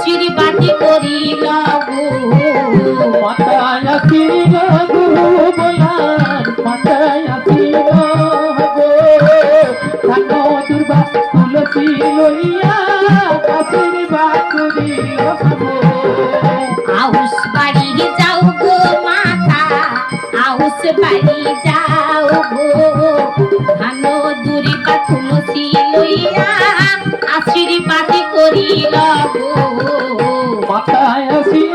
আশীর্বাদ করিল গো মাথায় আসিল গো বলার মাথায় আসিল গো ধান দুর্বা তুলসী লইয়া আশীর্বাদ করিল গো আউস বাড়ি যাও গো মাতা আউস বাড়ি যাও গো ধান দুর্বা তুলসী লইয়া আশীর্বাদ করিল গো মাথায় আসিল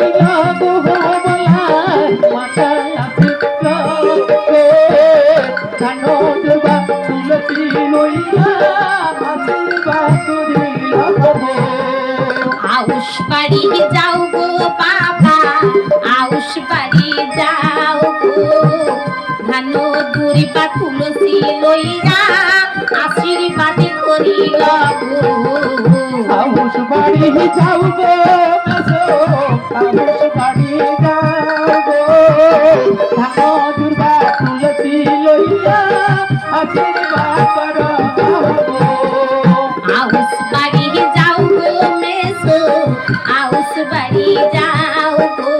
গো বলার মাথায় আসিল গো ধান দুর্বা তুলসী লইয়া আশীর্বাদ করিল গো আউস বাড়ি যাও গো বাবা আউস বাড়ি যাও গো ধান দুর্বা তুলসী লইয়া আশীর্বাদ করিল গো আউস বাড়ি যাও গো মেসো আউস বাড়ি যাও গো ধান দুর্বা তুলসী লইয়া আশীর্বাদ করো গো আউস বাড়ি যাও গো মেসো আউস বাড়ি যাও গো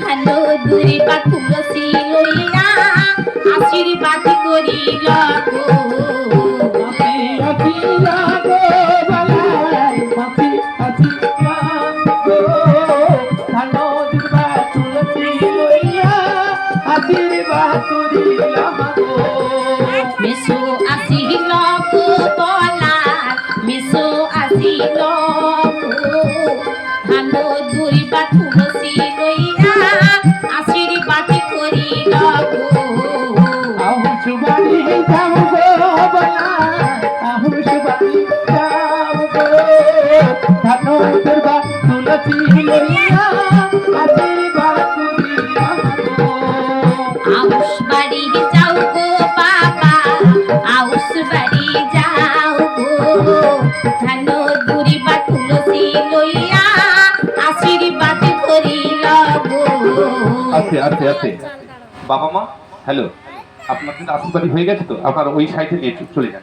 ধান দুর্বা তুলসী লইয়া আশীর্বাদ করিল গো মাসি আসি গো বলাই মাসি আসি গো ধান দুর্বা তুলসী লইয়া আশীর্বাদ করিল গো মেসো আসিল গো বলার মেসো আসিল গো ধান দুর্বা তুলসী লইয়া আশীর্বাদ করিল গো আহুস বাড়ি যাও গো বলাই আহুস বাড়ি যাও গো ধান দুর্বা তুলসী লইয়া আশীর্বাদ করিল গো আউস বাড়ি যাও গো বাবা আউস বাড়ি যাও গো ধান দুর্বা তুলসী লইয়া আশীর্বাদ করিল গো আছে আছে আছে বাবা মা হ্যালো আপনার কিন্তু আশীর্বাদী হয়ে গেছে তো আপনার ওই সাইডে নিয়ে চলে যান